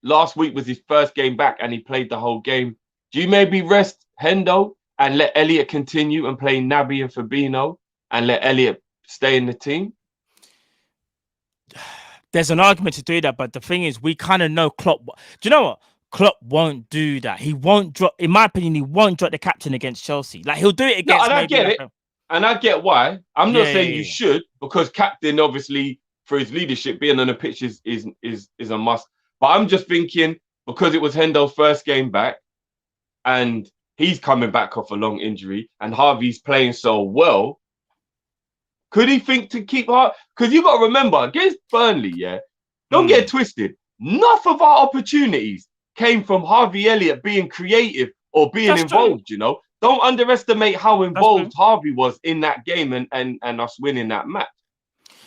last week was his first game back and he played the whole game, do you maybe rest Hendo and let Elliot continue and play Naby and Fabinho and let Elliot stay in the team? There's an argument to do that, but the thing is, we kind of know Klopp. Do you know what? Klopp won't do that. He won't drop. In my opinion, he won't drop the captain against Chelsea. Like, he'll do it against. No, and I get it, and I get why. I'm not saying you should, because captain, obviously, for his leadership, being on the pitch is a must. But I'm just thinking, because it was Hendo's first game back, and he's coming back off a long injury, and Harvey's playing so well. Could he think to keep Hart? Because you got to remember, against Burnley, don't get twisted. Enough of our opportunities came from Harvey Elliott being creative or being That's true. involved. Don't underestimate how That's true. involved Harvey was in that game and us winning that match.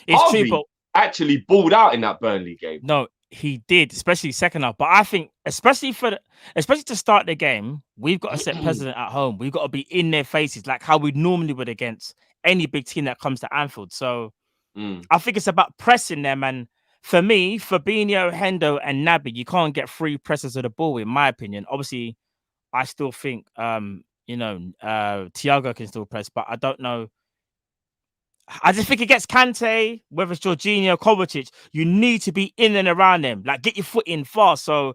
It's true, Harvey but actually balled out in that Burnley game. no, he did, especially second half. But I think, especially to start the game, we've got to set precedent at home. We've got to be in their faces, like how we normally would against any big team that comes to Anfield. So I think it's about pressing them. And for me, Fabinho, Hendo, and Naby, you can't get free presses of the ball, in my opinion. Obviously, I still think Thiago can still press, but I don't know. I just think against Kante, whether it's Jorginho, Kovacic, you need to be in and around them. Like, get your foot in fast. So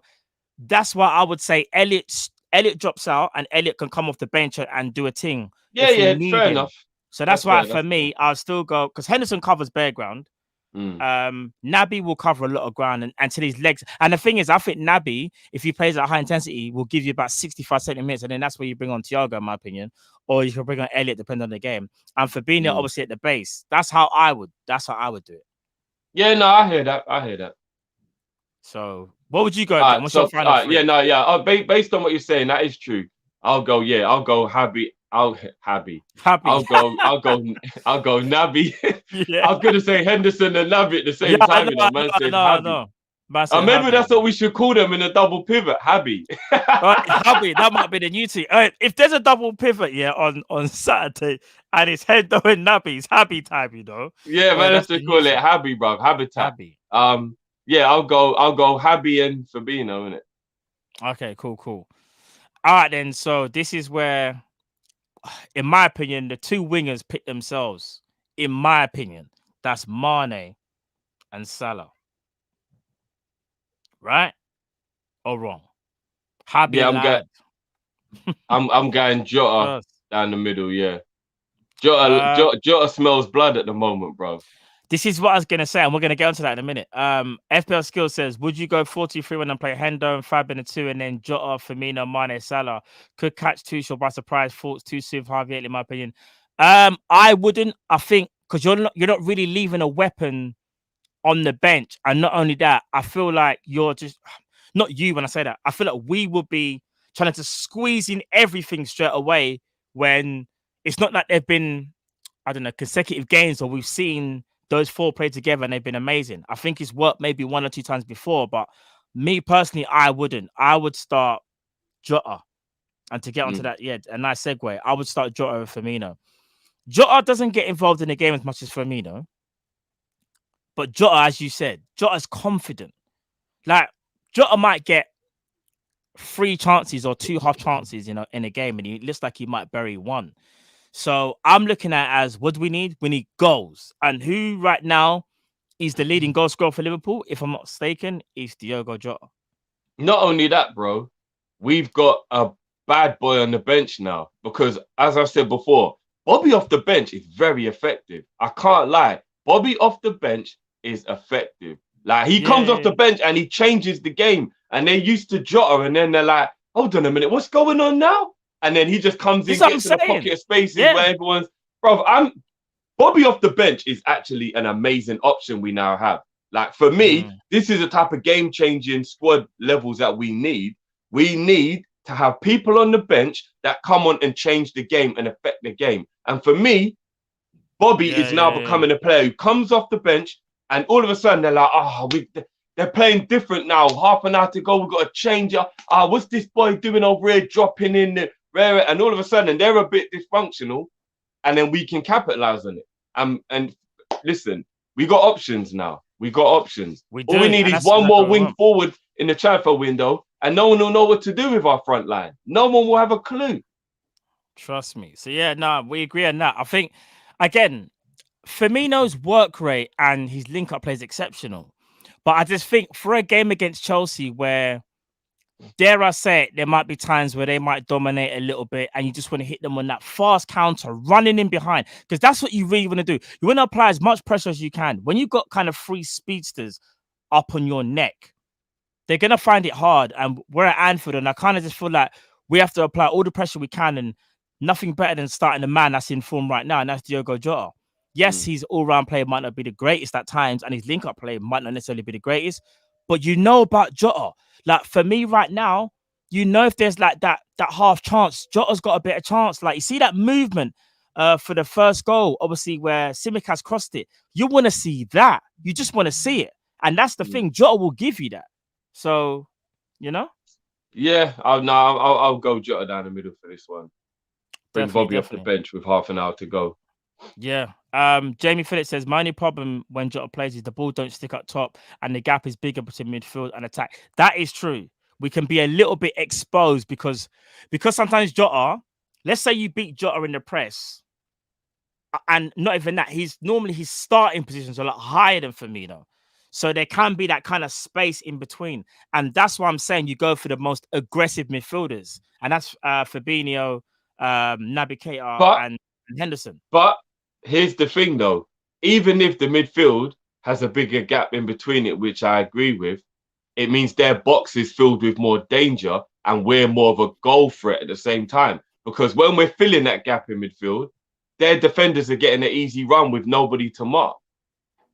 that's why I would say Elliot drops out and Elliot can come off the bench and do a thing if we need fair him. enough. So that's why for me, I'll still go because Henderson covers bare ground. Naby will cover a lot of ground and to his legs. And the thing is, I think Naby, if he plays at high intensity, will give you about 65, 70 minutes. And then that's where you bring on Thiago, in my opinion. Or you can bring on Elliot, depending on the game. And Fabinho, obviously, at the base. That's how I would do it. Yeah, no, I hear that. So what would you go at? What's your final three? Based on what you're saying, that is true. I'll go Happy. I'll go Naby. Yeah. I was gonna say Henderson and Naby at the same time. No. Maybe that's what we should call them in a double pivot. Habby. Habby, that might be the new team. If there's a double pivot, on Saturday and it's Hendo and Naby, it's Habby time, Yeah, man, let's just call it Habby, bro. Habitat. Habby. I'll go Habby and Fabinho, innit? Okay, cool. All right then. So this is where, in my opinion, the two wingers pick themselves. In my opinion, that's Mane and Salah. Right or wrong? I'm going Jota down the middle. Yeah, Jota smells blood at the moment, bro. This is what I was gonna say, and we're gonna get onto that in a minute. FPL Skill says, would you go 4-2-3-1 and play Hendo and Fab in the 2, and then Jota, Firmino, Mane, Salah? Could catch Tuchel by surprise. Thoughts too soon for Harvey, in my opinion. I wouldn't. I think because you're not really leaving a weapon on the bench, and not only that, I feel like you're just not you when I say that. I feel like we would be trying to squeeze in everything straight away when it's not like they've been, I don't know, consecutive games or we've seen those four play together and they've been amazing. I think it's worked maybe 1 or 2 times before, but me personally, I wouldn't. I would start Jota. And to get onto that, a nice segue. I would start Jota with Firmino. Jota doesn't get involved in the game as much as Firmino. But Jota, as you said, Jota's confident. Like, Jota might get 3 chances or 2 half chances, in a game, and he looks like he might bury 1. So I'm looking at it as, what do we need? We need goals. And who right now is the leading goal scorer for Liverpool, if I'm not mistaken, is Diogo Jota. Not only that, bro, we've got a bad boy on the bench now. Because, as I said before, Bobby off the bench is very effective. I can't lie. Bobby off the bench is effective. Like, he comes off the bench and he changes the game. And they're used to Jota, and then they're like, hold on a minute, what's going on now? And then he just comes in, gets to the pocket of spaces where everyone's... Bro, Bobby off the bench is actually an amazing option we now have. Like, for me, this is the type of game-changing squad levels that we need. We need to have people on the bench that come on and change the game and affect the game. And for me, Bobby is now becoming a player who comes off the bench, and all of a sudden they're like, they're playing different now. Half an hour to go, we've got to change it. What's this boy doing over here, dropping in the rare? And all of a sudden they're a bit dysfunctional, and then we can capitalize on it. And listen, we got options now. We got options. All we need is one more wing forward in the transfer window, and no one will know what to do with our front line. No one will have a clue. Trust me. So we agree on that. I think, again, Firmino's work rate and his link-up play is exceptional. But I just think for a game against Chelsea where, dare I say it, there might be times where they might dominate a little bit and you just want to hit them on that fast counter, running in behind, because that's what you really want to do. You want to apply as much pressure as you can. When you've got kind of 3 speedsters up on your neck, they're going to find it hard. And we're at Anfield, and I kind of just feel like we have to apply all the pressure we can, and nothing better than starting the man that's in form right now, and that's Diogo Jota. Yes, his all-round play might not be the greatest at times, and his link-up play might not necessarily be the greatest, but you know about Jota. Like, for me right now, you know if there's like that half chance, Jota's got a better chance. Like you see that movement for the first goal, obviously where Tsimikas crossed it. You want to see that. You just want to see it, and that's the thing. Jota will give you that. So, you know. Yeah, I'll go Jota down the middle for this one. Bring Bobby off the bench with half an hour to go. Yeah. Jamie Phillips says my only problem when Jota plays is the ball don't stick up top and the gap is bigger between midfield and attack. That is true. We can be a little bit exposed because sometimes Jota, let's say you beat Jota in the press, and not even that, he's normally his starting positions are a lot higher than Firmino. So there can be that kind of space in between. And that's why I'm saying you go for the most aggressive midfielders. And that's Fabinho, Naby Keita, and Henderson. But here's the thing, though. Even if the midfield has a bigger gap in between it, which I agree with, it means their box is filled with more danger and we're more of a goal threat at the same time. Because when we're filling that gap in midfield, their defenders are getting an easy run with nobody to mark.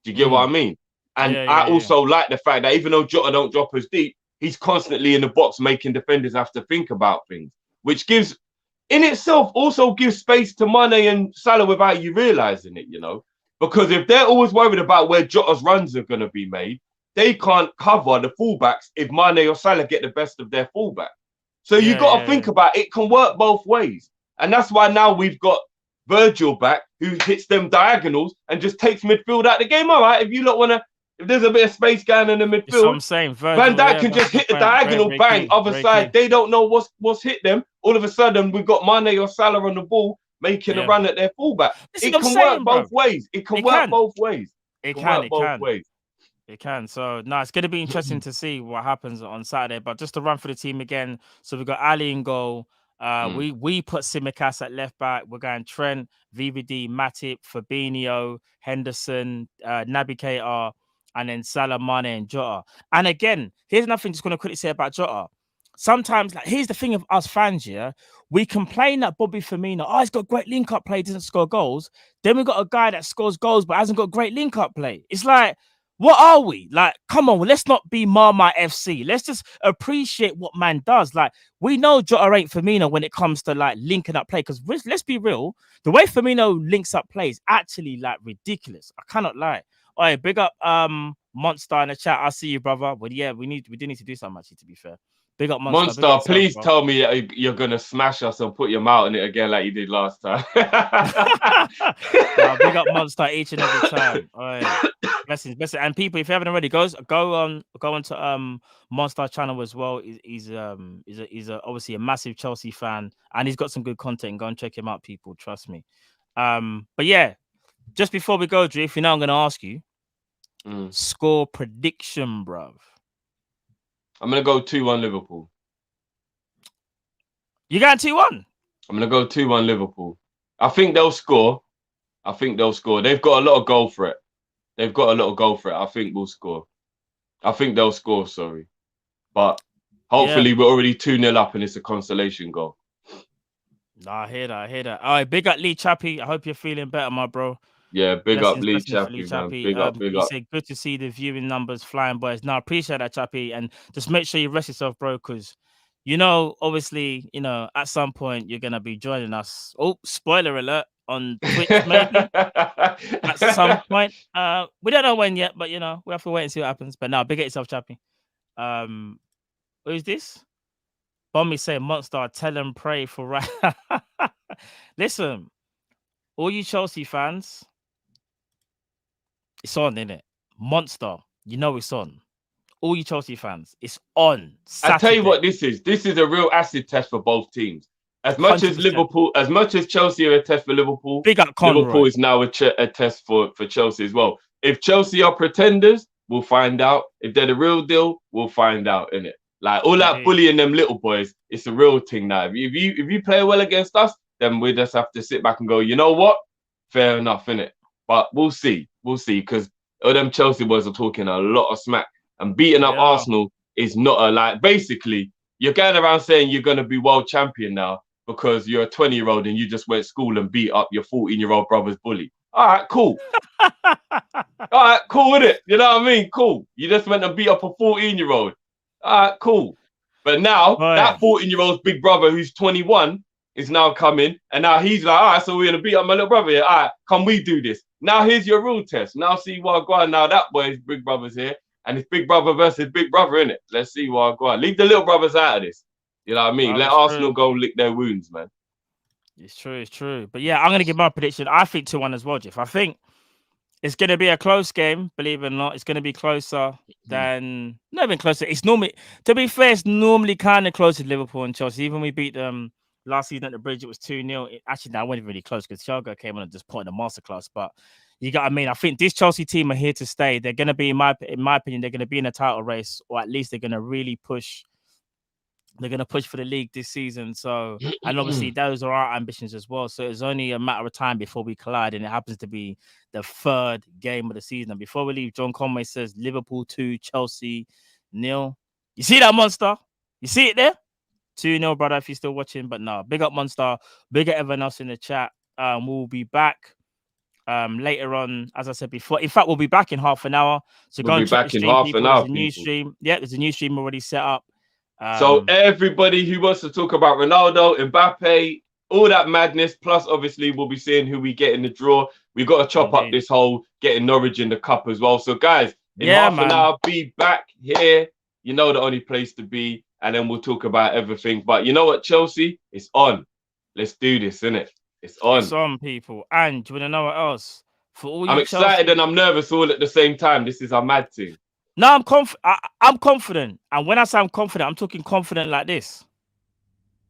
Do you get what I mean? And I also like the fact that even though Jota don't drop as deep, he's constantly in the box making defenders have to think about things, which gives, in itself, also gives space to Mane and Salah without you realising it, you know? Because if they're always worried about where Jota's runs are going to be made, they can't cover the fullbacks if Mane or Salah get the best of their fullback. So you got to think about it can work both ways. And that's why now we've got Virgil back who hits them diagonals and just takes midfield out the game. All right, if you don't want to, if there's a bit of space going in the midfield, that's what I'm saying. Virgil, Van Dijk can just hit the diagonal, bang, other side. They don't know what's hit them. All of a sudden, we've got Mane or Salah on the ball making a run at their fullback. It can work both ways. It can work both ways. It can work both ways. It can. So, no, it's going to be interesting to see what happens on Saturday. But just to run through the team again. So, we've got Ali in goal. We put Tsimikas at left back. We're going Trent, VVD, Matip, Fabinho, Henderson, Naby Keita, and then Salah, Mane, and Jota. And again, here's nothing just going to quickly say about Jota. Sometimes, like, here's the thing of us fans, yeah, we complain that Bobby Firmino, he's got great link-up play, doesn't score goals. Then we got a guy that scores goals but hasn't got great link-up play. It's like, what are we? Like, come on, let's not be Marmite FC. Let's just appreciate what man does. Like, we know Jota ain't Firmino when it comes to, like, linking up play. Because let's be real, the way Firmino links up play is actually, like, ridiculous. I cannot lie. All right, big up Monster in the chat. I see you, brother. But yeah, we do need to do something, actually, to be fair. Big up Monster. Monster, please tell me you're going to smash us and put your mouth on it again like you did last time. Big up Monster each and every time. All right. Blessings. And people, if you haven't already, go onto Monster channel as well. He's obviously a massive Chelsea fan and he's got some good content. Go and check him out, people. Trust me. But yeah, just before we go, Drew, if you know, I'm going to ask you score prediction, bruv. I'm going to go 2-1 Liverpool. You got 2-1? I'm going to go 2-1 Liverpool. I think they'll score. They've got a lot of goal threat. I think we'll score. I think they'll score, sorry. But hopefully we're already 2-0 up and it's a consolation goal. Nah, I hear that. All right, big up Lee Chappie. I hope you're feeling better, my bro. Yeah, big up Lee Chappie, man. Big up. You said good to see the viewing numbers flying, boys. Now, appreciate that, Chappie. And just make sure you rest yourself, bro, because, you know, obviously, you know, at some point you're going to be joining us. Oh, spoiler alert. On Twitch, maybe at some point. We don't know when yet, but you know, we have to wait and see what happens. But now, big at yourself, Chappie. Who's this? Bommy say Monster, tell and pray for right. Listen, all you Chelsea fans, it's on, innit? Monster, you know it's on. All you Chelsea fans, it's on Saturday. I tell you what this is. This is a real acid test for both teams. As much 100%. As much as Chelsea are a test for Liverpool, big up Conroy. Liverpool is now a test for Chelsea as well. If Chelsea are pretenders, we'll find out. If they're the real deal, we'll find out, innit? Like all that bullying them little boys, it's a real thing now. If you play well against us, then we just have to sit back and go, you know what? Fair enough, innit? But we'll see, because all them Chelsea boys are talking a lot of smack and beating up Arsenal is not a like. Basically, you're going around saying you're going to be world champion now because you're a 20-year-old and you just went to school and beat up your 14-year-old brother's bully. All right, cool. All right, cool with it. You know what I mean? Cool. You just went and beat up a 14-year-old. All right, cool. But now Boy. that 14-year-old's big brother who's 21 is now coming, and now he's like, all right, so we're gonna beat up my little brother here. All right, can we do this? Now here's your rule test. Now see what go on. Now that boy's big brother's here, and it's big brother versus big brother, innit? Let's see what go on. Leave the little brothers out of this. You know what I mean? Let Arsenal go and lick their wounds, man. It's true. But yeah, I'm gonna give my prediction. I think 2-1 as well, Jeff. I think it's gonna be a close game, believe it or not. It's gonna be closer than not even closer. It's normally, to be fair, it's normally kind of close to Liverpool and Chelsea. Even we beat them last season at the Bridge, it was 2-0. Actually, that wasn't really close because Thiago came on and just put in a masterclass. But you got, I mean, I think this Chelsea team are here to stay. They're gonna be, in my opinion, they're gonna be in a title race, or at least they're gonna really push. They're going to push for the league this season. So, and obviously those are our ambitions as well. So it's only a matter of time before we collide. And it happens to be the third game of the season. And before we leave, John Conway says Liverpool 2, Chelsea 0. You see that, Monster? You see it there? 2-0, brother, if you're still watching. But no, big up, Monster. Big up everyone else in the chat. We'll be back later on, as I said before. In fact, we'll be back in half an hour. So we'll go and check the stream, people. There's a new people. stream. Yeah, there's a new stream already set up. So everybody who wants to talk about Ronaldo, Mbappe, all that madness, plus obviously we'll be seeing who we get in the draw. We've got to chop up this whole getting Norwich in the cup as well. So guys, in half an hour, be back here. You know the only place to be, and then we'll talk about everything. But you know what, Chelsea? It's on. Let's do this, innit? It's on. It's on, people. And do you want to know what else? For all I'm excited and I'm nervous all at the same time. This is a mad thing. No, I'm confident. And when I say I'm confident, I'm talking confident like this.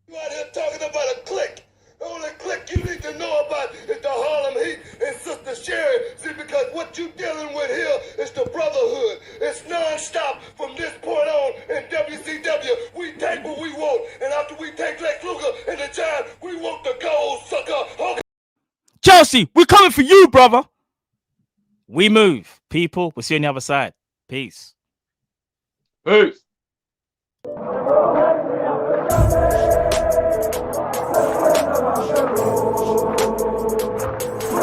You out here talking about a clique. The only clique you need to know about is the Harlem Heat and Sister Sherry. See, because what you dealing with here is the brotherhood. It's non-stop from this point on in WCW. We take what we want. And after we take Lex Luger and the Giant, we want the gold sucker. Okay. Chelsea, we're coming for you, brother. We move. People, we'll see you on the other side. Peace. Peace.